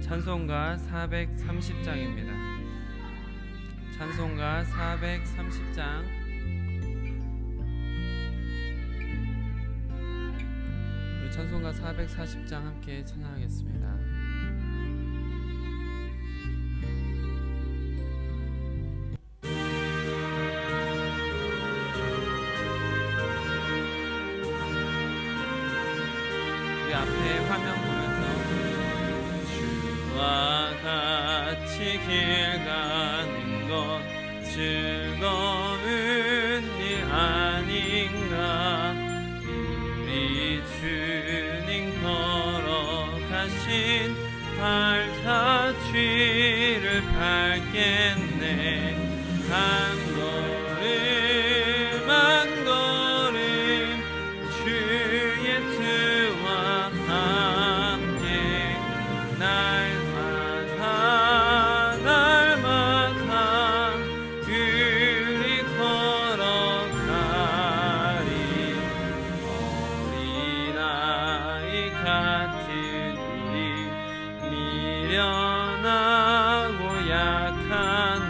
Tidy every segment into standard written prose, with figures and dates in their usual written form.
찬송가 430장입니다. 찬송가 430장. 우리 찬송가 440장 함께 찬양하겠습니다. 우리 앞에 화면 보면서 주와 같이 길 가는 것 즐거운 일 아닌가. 우리 주님 걸어가신 발자취를 밟겠네. 한 걸음 한 걸음 주 예수와 함께 날마다 날마다 우리 걸어가리. 어린아이 같은 우리 미련하고 약하나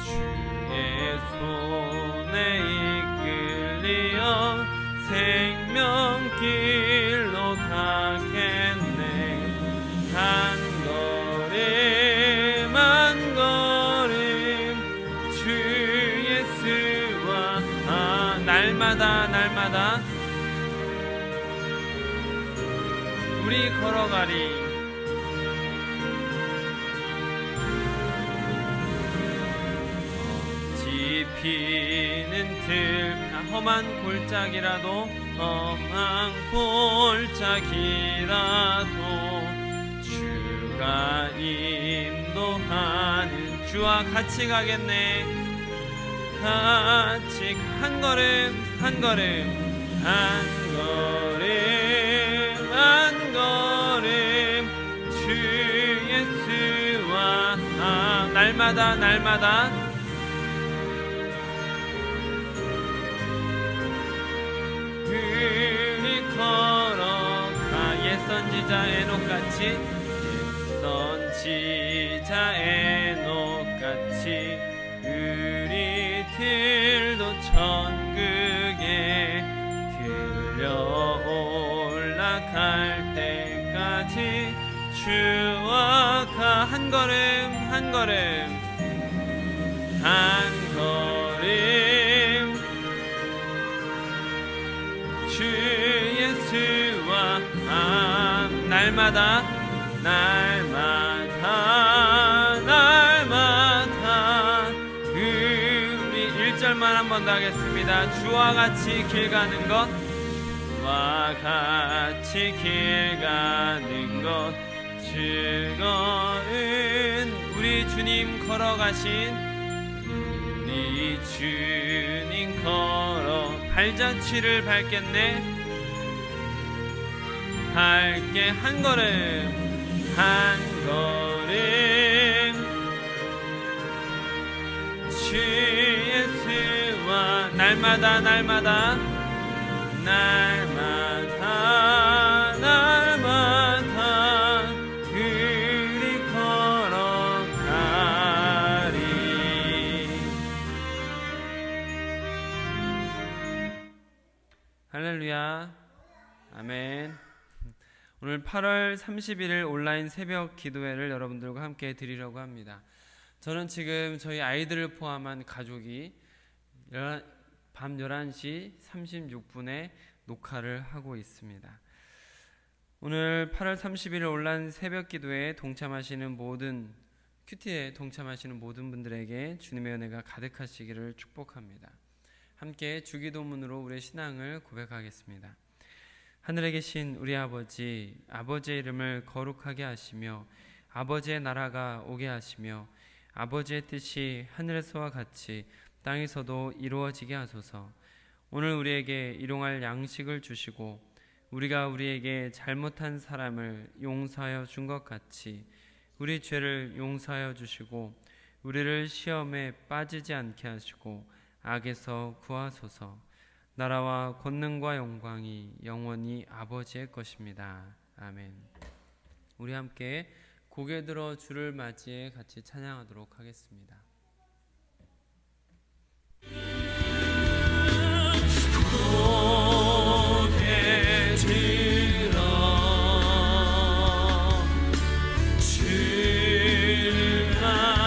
주의 손에 이끌리어 생명길로 가겠네. 한 걸음 한 걸음 주 예수와 날마다 날마다 우리 걸어가리. 지피는 들 험한 골짜기라도 험한 골짜기라도 주가 인도하는 주와 같이 가겠네. 같이 한 걸음 한 걸음 한 걸음 한 걸음 주 예수와 날마다 날마다 우리 걸어가. 옛선지자 에녹같이 옛선지자 에녹같이 우리들도 천국에 들려 올라갈 때까지 주와 가. 한 걸음 한 걸음 한 걸음 주 예수와 날마다 날마다 날마다 우리 1절만 한 번 더 하겠습니다. 주와 같이 길 가는 것 주와 같이 길 가는 것 즐거운 우리 주님 걸어가신 우리 주님 걸어 발자취를 밟겠네. 밝게 한 걸음 한 걸음 주 예수와 날마다 날마다 날마다 날마다 우리 걸어가리. 할렐루야. 아멘. 오늘 8월 31일 온라인 새벽 기도회를 여러분들과 함께 드리려고 합니다. 저는 지금 저희 아이들을 포함한 가족이 밤 11시 36분에 녹화를 하고 있습니다. 오늘 8월 31일 온라인 새벽 기도회에 동참하시는 모든 큐티에 동참하시는 모든 분들에게 주님의 은혜가 가득하시기를 축복합니다. 함께 주기도문으로 우리의 신앙을 고백하겠습니다. 하늘에 계신 우리 아버지, 아버지의 이름을 거룩하게 하시며 아버지의 나라가 오게 하시며 아버지의 뜻이 하늘에서와 같이 땅에서도 이루어지게 하소서. 오늘 우리에게 일용할 양식을 주시고 우리가 우리에게 잘못한 사람을 용서하여 준 것 같이 우리 죄를 용서하여 주시고 우리를 시험에 빠지지 않게 하시고 악에서 구하소서. 나라와 권능과 영광이 영원히 아버지의 것입니다. 아멘. 우리 함께 고개 들어 주를 맞이해 같이 찬양하도록 하겠습니다. 고개 들어 주를 맞이해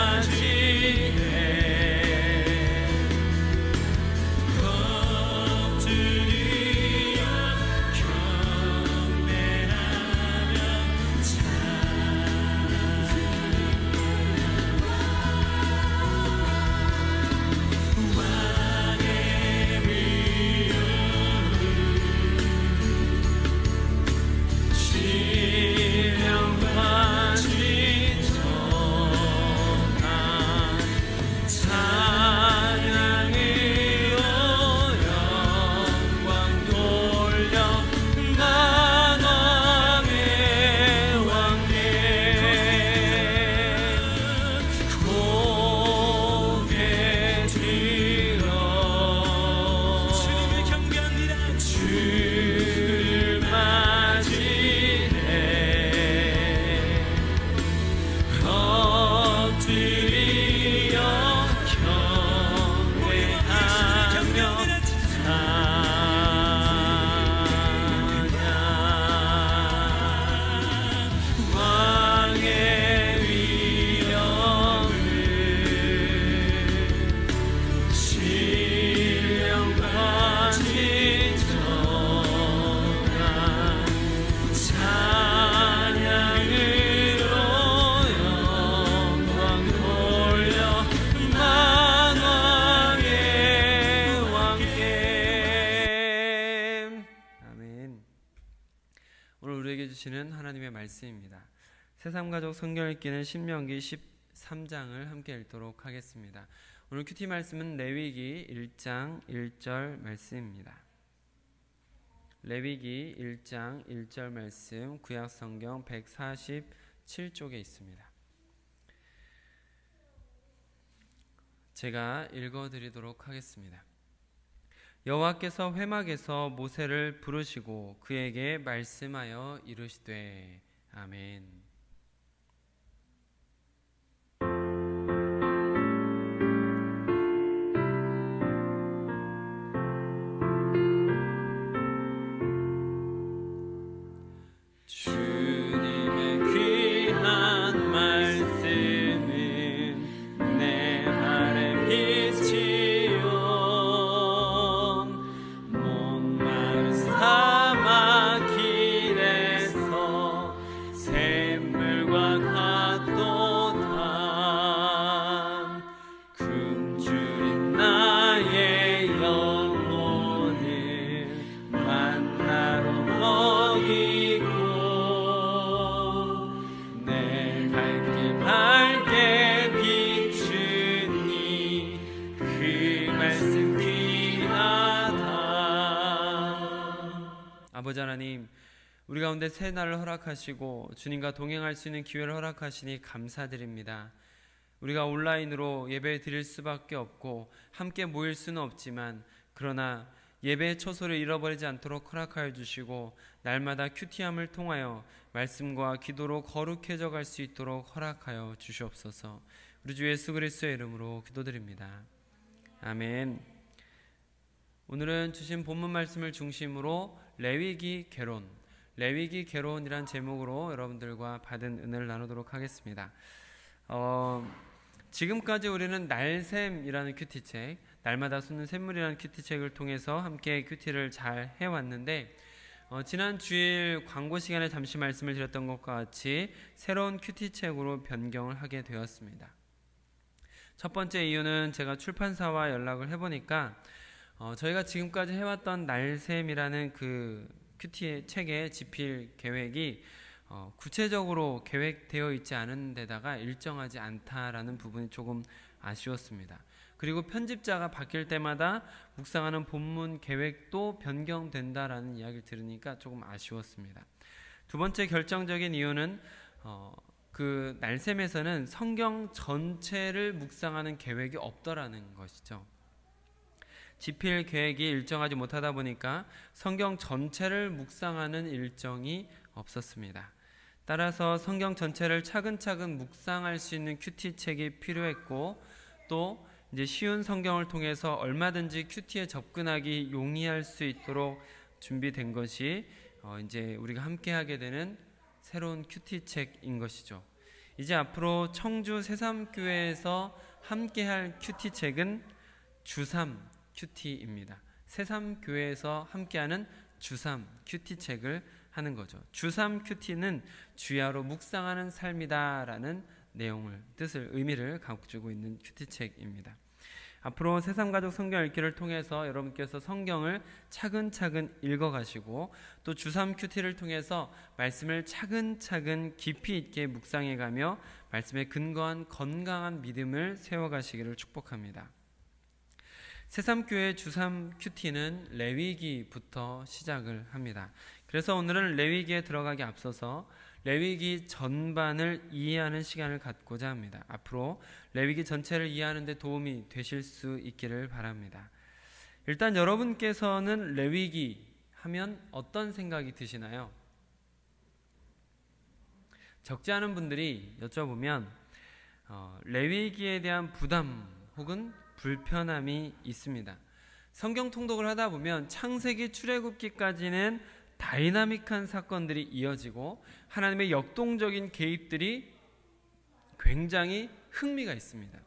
엎드려 경배하며 주시는 하나님의 말씀입니다. 새삼가족 성경 읽기는 신명기 13장을 함께 읽도록 하겠습니다. 오늘 큐티 말씀은 레위기 1장 1절 말씀입니다. 레위기 1장 1절 말씀 구약 성경 147쪽에 있습니다. 제가 읽어드리도록 하겠습니다. 여호와께서 회막에서 모세를 부르시고 그에게 말씀하여 이르시되 아멘. 주님의 귀한 말씀은 내 발에 빛이요 목마른 사막길에서 샘물과 같도다. 굶주린 나의 영혼을 만나로 먹이고 내 갈길 밝게 비추니 그 말씀 귀하다. 아버지 하나님, 우리 가운데 새 날을 허락하시고 주님과 동행할 수 있는 기회를 허락하시니 감사드립니다. 우리가 온라인으로 예배 드릴 수밖에 없고 함께 모일 수는 없지만 그러나 예배의 초소를 잃어버리지 않도록 허락하여 주시고 날마다 큐티함을 통하여 말씀과 기도로 거룩해져 갈 수 있도록 허락하여 주시옵소서. 우리 주 예수 그리스도의 이름으로 기도드립니다. 아멘. 오늘은 주신 본문 말씀을 중심으로 레위기 개론이란 제목으로 여러분들과 받은 은혜를 나누도록 하겠습니다. 지금까지 우리는 날샘이라는 큐티책, 날마다 솟는 샘물이라는 큐티책을 통해서 함께 큐티를 잘 해왔는데 지난 주일 광고 시간에 잠시 말씀을 드렸던 것과 같이 새로운 큐티책으로 변경을 하게 되었습니다. 첫 번째 이유는 제가 출판사와 연락을 해보니까 저희가 지금까지 해왔던 날샘이라는 그 큐티 책의 집필 계획이 구체적으로 계획되어 있지 않은 데다가 일정하지 않다라는 부분이 조금 아쉬웠습니다. 그리고 편집자가 바뀔 때마다 묵상하는 본문 계획도 변경된다라는 이야기를 들으니까 조금 아쉬웠습니다. 두 번째 결정적인 이유는 그 날샘에서는 성경 전체를 묵상하는 계획이 없더라는 것이죠. 집필 계획이 일정하지 못하다 보니까 성경 전체를 묵상하는 일정이 없었습니다. 따라서 성경 전체를 차근차근 묵상할 수 있는 큐티책이 필요했고, 또 이제 쉬운 성경을 통해서 얼마든지 큐티에 접근하기 용이할 수 있도록 준비된 것이 이제 우리가 함께 하게 되는 새로운 큐티책인 것이죠. 이제 앞으로 청주 새삼교회에서 함께 할 큐티책은 주삼 큐티입니다. 새삼교회에서 함께하는 주삼 큐티책을 하는 거죠. 주삼 큐티는 주야로 묵상하는 삶이다 라는 내용을, 뜻을, 의미를 가지고 있는 큐티책입니다. 앞으로 새삼가족 성경 읽기를 통해서 여러분께서 성경을 차근차근 읽어가시고, 또 주삼 큐티를 통해서 말씀을 차근차근 깊이 있게 묵상해가며 말씀에 근거한 건강한 믿음을 세워가시기를 축복합니다. 새삼교회 주삼 큐티는 레위기부터 시작을 합니다. 그래서 오늘은 레위기에 들어가기 앞서서 레위기 전반을 이해하는 시간을 갖고자 합니다. 앞으로 레위기 전체를 이해하는 데 도움이 되실 수 있기를 바랍니다. 일단 여러분께서는 레위기 하면 어떤 생각이 드시나요? 적지 않은 분들이 여쭤보면 레위기에 대한 부담 혹은 불편함이 있습니다. 성경 통독을 하다 보면 창세기 출애굽기까지는 다이나믹한 사건들이 이어지고 하나님의 역동적인 개입들이 굉장히 흥미가 있습니다.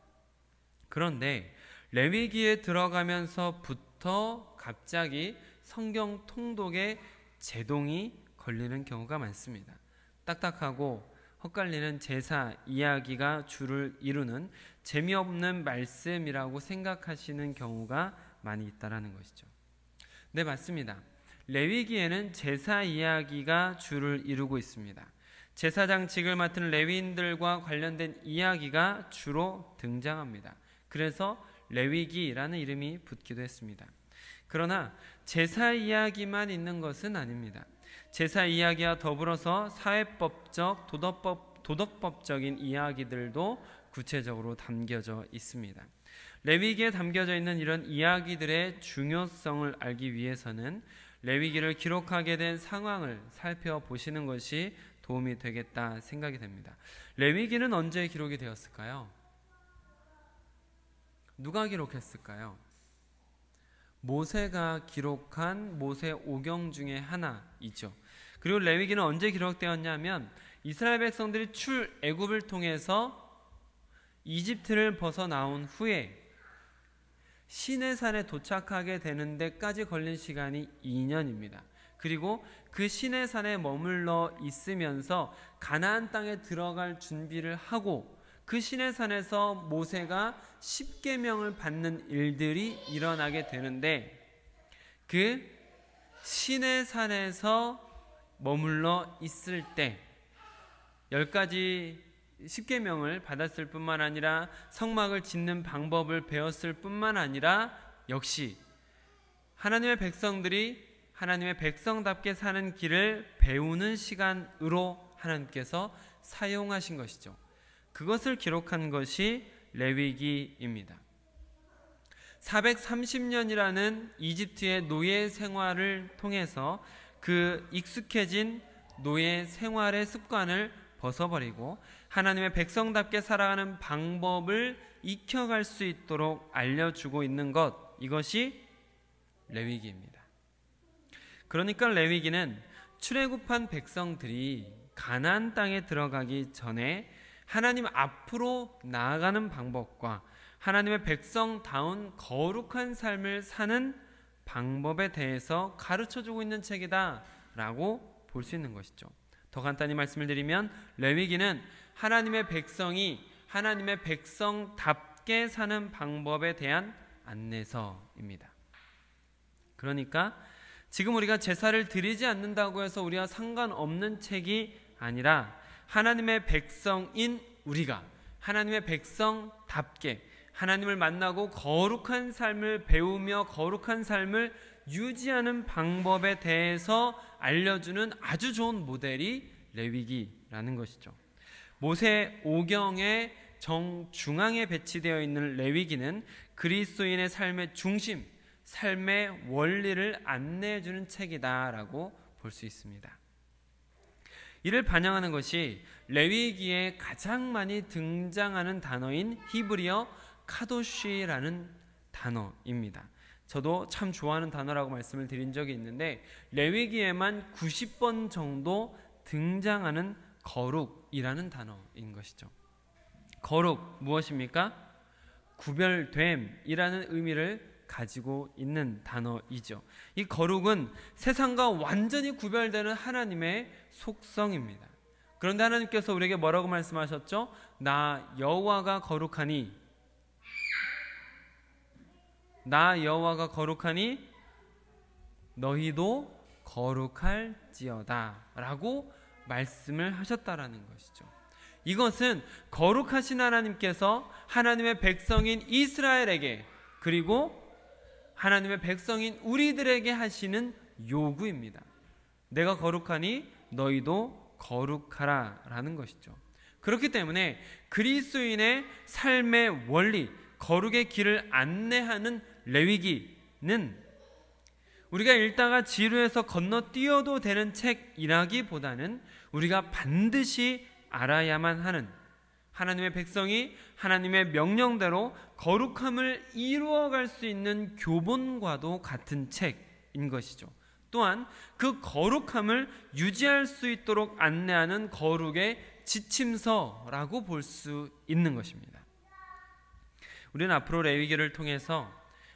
그런데 레위기에 들어가면서부터 갑자기 성경 통독에 제동이 걸리는 경우가 많습니다. 딱딱하고 헛갈리는 제사 이야기가 주를 이루는 재미없는 말씀이라고 생각하시는 경우가 많이 있다는 것이죠. 네, 맞습니다. 레위기에는 제사 이야기가 주를 이루고 있습니다. 제사장직을 맡은 레위인들과 관련된 이야기가 주로 등장합니다. 그래서 레위기라는 이름이 붙기도 했습니다. 그러나 제사 이야기만 있는 것은 아닙니다. 제사 이야기와 더불어서 사회법적, 도덕법적인 이야기들도 구체적으로 담겨져 있습니다. 레위기에 담겨져 있는 이런 이야기들의 중요성을 알기 위해서는 레위기를 기록하게 된 상황을 살펴보시는 것이 도움이 되겠다 생각이 됩니다. 레위기는 언제 기록이 되었을까요? 누가 기록했을까요? 모세가 기록한 모세 오경 중에 하나이죠. 그리고 레위기는 언제 기록되었냐면 이스라엘 백성들이 출애굽을 통해서 이집트를 벗어나온 후에 시내산에 도착하게 되는 데까지 걸린 시간이 2년입니다. 그리고 그 시내산에 머물러 있으면서 가나안 땅에 들어갈 준비를 하고 그 시내산에서 모세가 십계명을 받는 일들이 일어나게 되는데, 그 시내산에서 머물러 있을 때 10가지 십계명을 받았을 뿐만 아니라 성막을 짓는 방법을 배웠을 뿐만 아니라 역시 하나님의 백성들이 하나님의 백성답게 사는 길을 배우는 시간으로 하나님께서 사용하신 것이죠. 그것을 기록한 것이 레위기입니다. 430년이라는 이집트의 노예 생활을 통해서 그 익숙해진 노예 생활의 습관을 벗어버리고 하나님의 백성답게 살아가는 방법을 익혀갈 수 있도록 알려주고 있는 것, 이것이 레위기입니다. 그러니까 레위기는 출애굽한 백성들이 가나안 땅에 들어가기 전에 하나님 앞으로 나아가는 방법과 하나님의 백성다운 거룩한 삶을 사는 방법에 대해서 가르쳐주고 있는 책이다 라고 볼 수 있는 것이죠. 더 간단히 말씀을 드리면 레위기는 하나님의 백성이 하나님의 백성답게 사는 방법에 대한 안내서입니다. 그러니까 지금 우리가 제사를 드리지 않는다고 해서 우리와 상관없는 책이 아니라 하나님의 백성인 우리가 하나님의 백성답게 하나님을 만나고 거룩한 삶을 배우며 거룩한 삶을 유지하는 방법에 대해서 알려주는 아주 좋은 모델이 레위기라는 것이죠. 모세 오경의 정중앙에 배치되어 있는 레위기는 그리스도인의 삶의 중심, 삶의 원리를 안내해주는 책이다라고 볼 수 있습니다. 이를 반영하는 것이 레위기에 가장 많이 등장하는 단어인 히브리어 카도시라는 단어입니다. 저도 참 좋아하는 단어라고 말씀을 드린 적이 있는데 레위기에만 90번 정도 등장하는 거룩이라는 단어인 것이죠. 거룩 무엇입니까? 구별됨이라는 의미를 가지고 있는 단어이죠. 이 거룩은 세상과 완전히 구별되는 하나님의 속성입니다. 그런데 하나님께서 우리에게 뭐라고 말씀하셨죠? 나 여호와가 거룩하니, 나 여호와가 거룩하니 너희도 거룩할지어다 라고 말씀을 하셨다라는 것이죠. 이것은 거룩하신 하나님께서 하나님의 백성인 이스라엘에게 그리고 하나님의 백성인 우리들에게 하시는 요구입니다. 내가 거룩하니 너희도 거룩하라 라는 것이죠. 그렇기 때문에 그리스도인의 삶의 원리, 거룩의 길을 안내하는 레위기는 우리가 읽다가 지루해서 건너뛰어도 되는 책이라기보다는 우리가 반드시 알아야만 하는, 하나님의 백성이 하나님의 명령대로 거룩함을 이루어갈 수 있는 교본과도 같은 책인 것이죠. 또한 그 거룩함을 유지할 수 있도록 안내하는 거룩의 지침서라고 볼 수 있는 것입니다. 우리는 앞으로 레위기를 통해서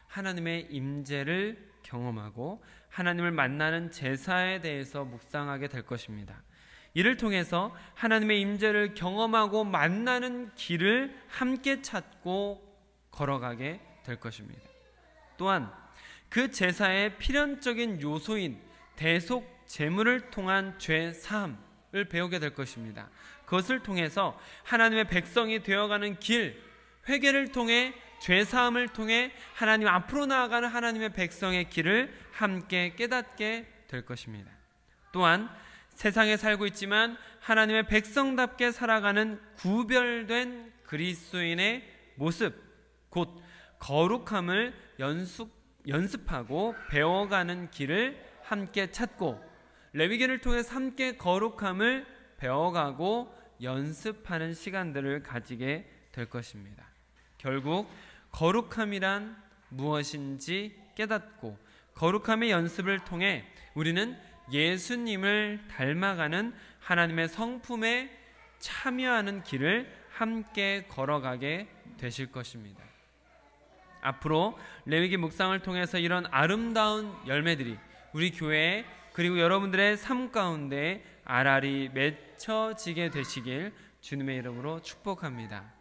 하나님의 임재를 경험하고 하나님을 만나는 제사에 대해서 묵상하게 될 것입니다. 이를 통해서 하나님의 임재를 경험하고 만나는 길을 함께 찾고 걸어가게 될 것입니다. 또한 그 제사의 필연적인 요소인 대속 제물을 통한 죄 사함을 배우게 될 것입니다. 그것을 통해서 하나님의 백성이 되어가는 길, 회개를 통해 죄 사함을 통해 하나님 앞으로 나아가는 하나님의 백성의 길을 함께 깨닫게 될 것입니다. 또한 세상에 살고 있지만 하나님의 백성답게 살아가는 구별된 그리스도인의 모습, 곧 거룩함을 연습하고 배워가는 길을 함께 찾고 레위기를 통해서 함께 거룩함을 배워가고 연습하는 시간들을 가지게 될 것입니다. 결국 거룩함이란 무엇인지 깨닫고 거룩함의 연습을 통해 우리는 예수님을 닮아가는 하나님의 성품에 참여하는 길을 함께 걸어가게 되실 것입니다. 앞으로 레위기 묵상을 통해서 이런 아름다운 열매들이 우리 교회 그리고 여러분들의 삶 가운데 알알이 맺혀지게 되시길 주님의 이름으로 축복합니다.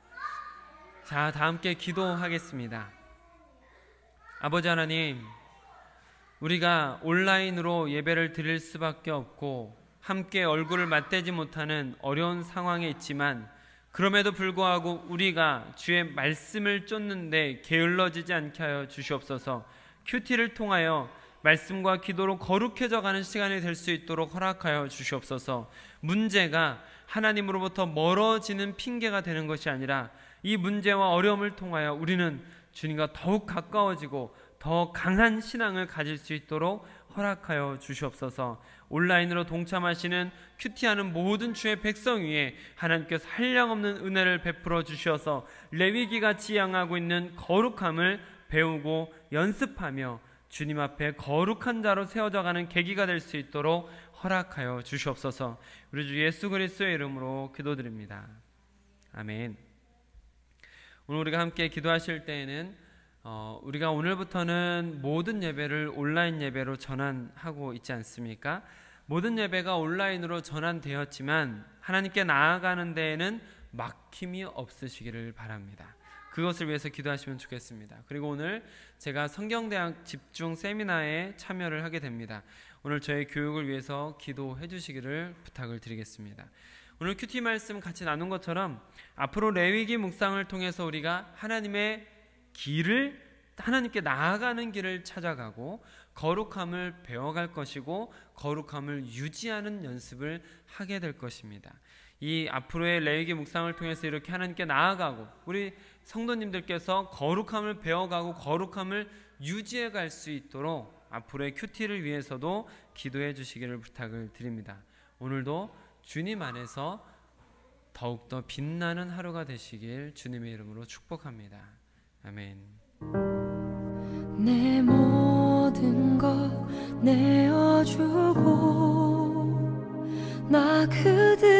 자, 다 함께 기도하겠습니다. 아버지 하나님, 우리가 온라인으로 예배를 드릴 수밖에 없고 함께 얼굴을 맞대지 못하는 어려운 상황에 있지만 그럼에도 불구하고 우리가 주의 말씀을 쫓는데 게을러지지 않게 하여 주시옵소서. 큐티를 통하여 말씀과 기도로 거룩해져 가는 시간이 될 수 있도록 허락하여 주시옵소서. 문제가 하나님으로부터 멀어지는 핑계가 되는 것이 아니라 이 문제와 어려움을 통하여 우리는 주님과 더욱 가까워지고 더 강한 신앙을 가질 수 있도록 허락하여 주시옵소서. 온라인으로 동참하시는 큐티하는 모든 주의 백성 위에 하나님께서 한량없는 은혜를 베풀어 주셔서 레위기가 지향하고 있는 거룩함을 배우고 연습하며 주님 앞에 거룩한 자로 세워져 가는 계기가 될 수 있도록 허락하여 주시옵소서. 우리 주 예수 그리스도의 이름으로 기도드립니다. 아멘. 오늘 우리가 함께 기도하실 때에는 우리가 오늘부터는 모든 예배를 온라인 예배로 전환하고 있지 않습니까? 모든 예배가 온라인으로 전환되었지만 하나님께 나아가는 데에는 막힘이 없으시기를 바랍니다. 그것을 위해서 기도하시면 좋겠습니다. 그리고 오늘 제가 성경대학 집중 세미나에 참여를 하게 됩니다. 오늘 저의 교육을 위해서 기도해 주시기를 부탁을 드리겠습니다. 오늘 큐티 말씀 같이 나눈 것처럼 앞으로 레위기 묵상을 통해서 우리가 하나님의 길을, 하나님께 나아가는 길을 찾아가고 거룩함을 배워갈 것이고 거룩함을 유지하는 연습을 하게 될 것입니다. 이 앞으로의 레위기 묵상을 통해서 이렇게 하나님께 나아가고 우리 성도님들께서 거룩함을 배워가고 거룩함을 유지해 갈 수 있도록 앞으로의 큐티를 위해서도 기도해 주시기를 부탁을 드립니다. 오늘도 주님 안에서 더욱더 빛나는 하루가 되시길 주님의 이름으로 축복합니다. 아멘. 내 모든 것 내어주고 나 그들